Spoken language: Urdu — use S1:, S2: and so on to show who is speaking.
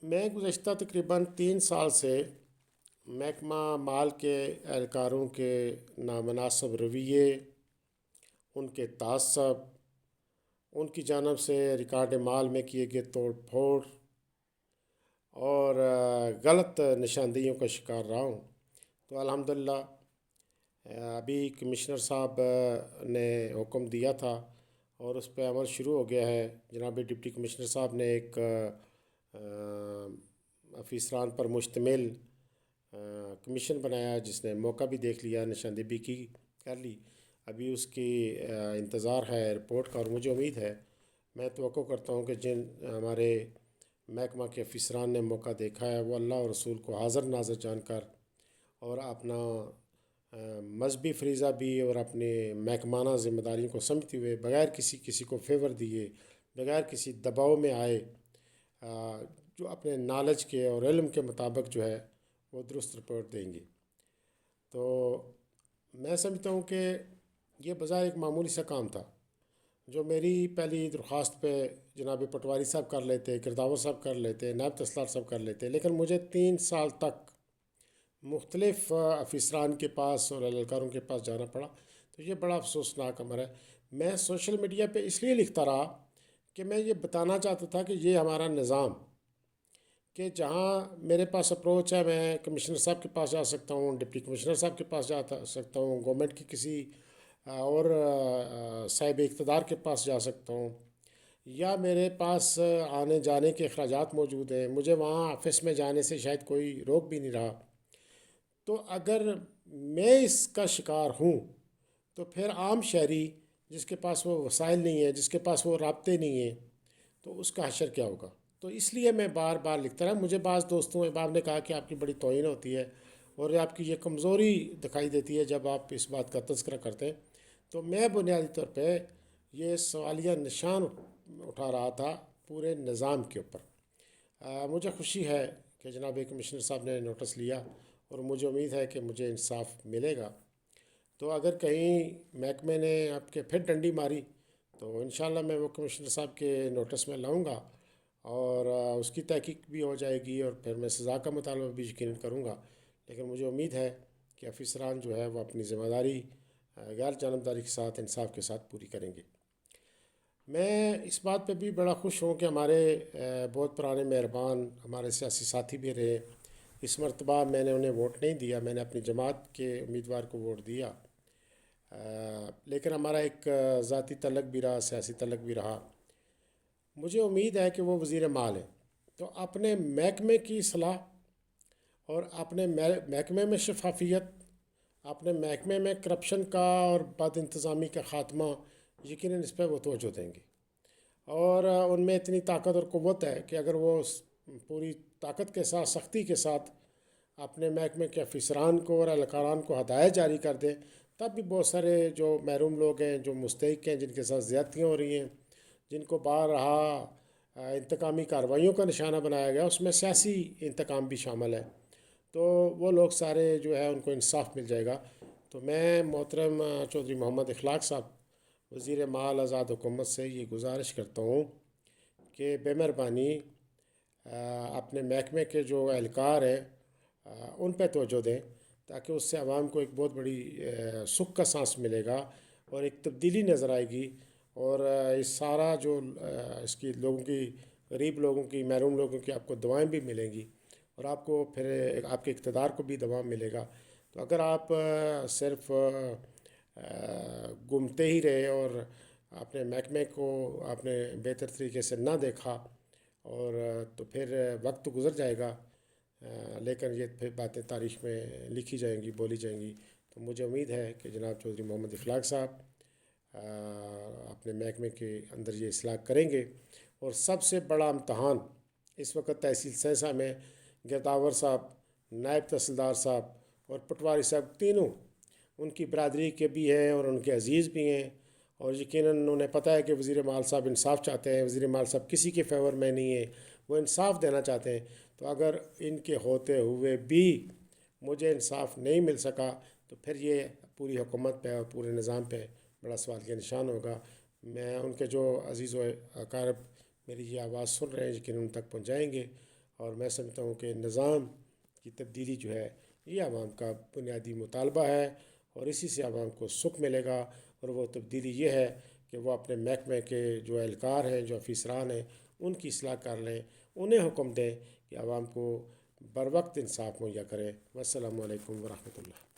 S1: میں گزشتہ تقریباً 3 سال سے محکمہ مال کے اہلکاروں کے نامناسب رویے، ان کے تعصب، ان کی جانب سے ریکارڈ مال میں کیے گئے توڑ پھوڑ اور غلط نشاندہیوں کا شکار رہا ہوں۔ تو الحمدللہ ابھی کمشنر صاحب نے حکم دیا تھا اور اس پہ عمل شروع ہو گیا ہے۔ جناب ڈپٹی کمشنر صاحب نے ایک افیسران پر مشتمل کمیشن بنایا، جس نے موقع بھی دیکھ لیا، نشاندہی بھی کی کر لی۔ ابھی اس کی انتظار ہے رپورٹ کا، اور مجھے امید ہے، میں توقع کرتا ہوں کہ جن ہمارے محکمہ کے افیسران نے موقع دیکھا ہے وہ اللہ اور رسول کو حاضر ناظر جان کر اور اپنا مذہبی فریضہ بھی اور اپنے محکمانہ ذمہ داریوں کو سمجھتے ہوئے بغیر کسی کو فیور دیے، بغیر کسی دباؤ میں آئے، جو اپنے نالج کے اور علم کے مطابق جو ہے وہ درست رپورٹ دیں گے۔ تو میں سمجھتا ہوں کہ یہ بظاہر ایک معمولی سا کام تھا، جو میری پہلی درخواست پہ جناب پٹواری صاحب کر لیتے، کرداور صاحب کر لیتے، نائب تحصیلدار صاحب کر لیتے، لیکن مجھے 3 سال تک مختلف افیسران کے پاس اور اہلکاروں کے پاس جانا پڑا۔ تو یہ بڑا افسوسناک عمل ہے۔ میں سوشل میڈیا پہ اس لیے لکھتا رہا کہ میں یہ بتانا چاہتا تھا کہ یہ ہمارا نظام، کہ جہاں میرے پاس اپروچ ہے، میں کمشنر صاحب کے پاس جا سکتا ہوں، ڈپٹی کمشنر صاحب کے پاس جا سکتا ہوں، گورنمنٹ کی کسی اور صاحب اقتدار کے پاس جا سکتا ہوں، یا میرے پاس آنے جانے کے اخراجات موجود ہیں، مجھے وہاں آفس میں جانے سے شاید کوئی روک بھی نہیں رہا۔ تو اگر میں اس کا شکار ہوں تو پھر عام شہری جس کے پاس وہ وسائل نہیں ہیں، جس کے پاس وہ رابطے نہیں ہیں، تو اس کا حشر کیا ہوگا؟ تو اس لیے میں بار بار لکھتا رہا۔ مجھے بعض دوستوں احباب نے کہا کہ آپ کی بڑی توہین ہوتی ہے اور آپ کی یہ کمزوری دکھائی دیتی ہے جب آپ اس بات کا تذکرہ کرتے ہیں۔ تو میں بنیادی طور پہ یہ سوالیہ نشان اٹھا رہا تھا پورے نظام کے اوپر۔ مجھے خوشی ہے کہ جناب کمشنر صاحب نے نوٹس لیا اور مجھے امید ہے کہ مجھے انصاف ملے گا۔ تو اگر کہیں محکمے نے آپ کے پھر ڈنڈی ماری تو انشاءاللہ میں وہ کمشنر صاحب کے نوٹس میں لاؤں گا اور اس کی تحقیق بھی ہو جائے گی، اور پھر میں سزا کا مطالبہ بھی یقیناً کروں گا۔ لیکن مجھے امید ہے کہ افیسران جو ہے وہ اپنی ذمہ داری غیر جانبداری کے ساتھ، انصاف کے ساتھ پوری کریں گے۔ میں اس بات پہ بھی بڑا خوش ہوں کہ ہمارے بہت پرانے مہربان ہمارے سیاسی ساتھی بھی رہے۔ اس مرتبہ میں نے انہیں ووٹ نہیں دیا، میں نے اپنی جماعت کے امیدوار کو ووٹ دیا، لیکن ہمارا ایک ذاتی تعلق بھی رہا، سیاسی تعلق بھی رہا۔ مجھے امید ہے کہ وہ وزیر مال ہے، تو اپنے محکمے کی اصلاح اور اپنے محکمے میں شفافیت، اپنے محکمے میں کرپشن کا اور بد انتظامی کا خاتمہ، یقیناً اس پہ وہ توجہ دیں گے۔ اور ان میں اتنی طاقت اور قوت ہے کہ اگر وہ پوری طاقت کے ساتھ، سختی کے ساتھ اپنے محکمے کے افیسران کو اور اہلکاران کو ہدایت جاری کر دیں، تب بھی بہت سارے جو محروم لوگ ہیں، جو مستحق ہیں، جن کے ساتھ زیادتیاں ہو رہی ہیں، جن کو بارہا انتقامی کارروائیوں کا نشانہ بنایا گیا، اس میں سیاسی انتقام بھی شامل ہے، تو وہ لوگ سارے جو ہے ان کو انصاف مل جائے گا۔ تو میں محترم چودھری محمد اخلاق صاحب، وزیر مال آزاد حکومت سے یہ گزارش کرتا ہوں کہ بے مہربانی اپنے محکمے کے جو اہلکار ہیں ان پہ توجہ دیں، تاکہ اس سے عوام کو ایک بہت بڑی سکھ کا سانس ملے گا اور ایک تبدیلی نظر آئے گی، اور اس سارا جو اس کی لوگوں کی، غریب لوگوں کی، محروم لوگوں کی آپ کو دعائیں بھی ملیں گی، اور آپ کو پھر آپ کے اقتدار کو بھی دباؤ ملے گا۔ تو اگر آپ صرف گھومتے ہی رہے اور اپنے محکمے کو آپ نے بہتر طریقے سے نہ دیکھا، اور تو پھر وقت تو گزر جائے گا، لیکن یہ پھر باتیں تاریخ میں لکھی جائیں گی، بولی جائیں گی۔ تو مجھے امید ہے کہ جناب چودھری محمد اخلاق صاحب اپنے محکمے کے اندر یہ اصلاح کریں گے۔ اور سب سے بڑا امتحان اس وقت تحصیل سہسا میں گرداور صاحب، نائب تحصیلدار صاحب اور پٹواری صاحب، تینوں ان کی برادری کے بھی ہیں اور ان کے عزیز بھی ہیں، اور یقیناً انہیں پتہ ہے کہ وزیر مال صاحب انصاف چاہتے ہیں، وزیر مال صاحب کسی کے فیور میں نہیں ہیں، وہ انصاف دینا چاہتے ہیں۔ تو اگر ان کے ہوتے ہوئے بھی مجھے انصاف نہیں مل سکا تو پھر یہ پوری حکومت پہ اور پورے نظام پہ بڑا سوال کا نشان ہوگا۔ میں ان کے جو عزیز و اقارب میری یہ آواز سن رہے ہیں، یقیناً ان تک پہنچائیں گے، اور میں سمجھتا ہوں کہ نظام کی تبدیلی جو ہے یہ عوام کا بنیادی مطالبہ ہے، اور اسی سے عوام کو سکھ ملے گا۔ اور وہ تبدیلی یہ ہے کہ وہ اپنے محکمے کے جو اہلکار ہیں، جو افسران ہیں، ان کی اصلاح کر لیں، انہیں حکم دیں کہ عوام کو بر وقت انصاف مہیا کریں۔ والسلام علیکم ورحمۃ اللہ۔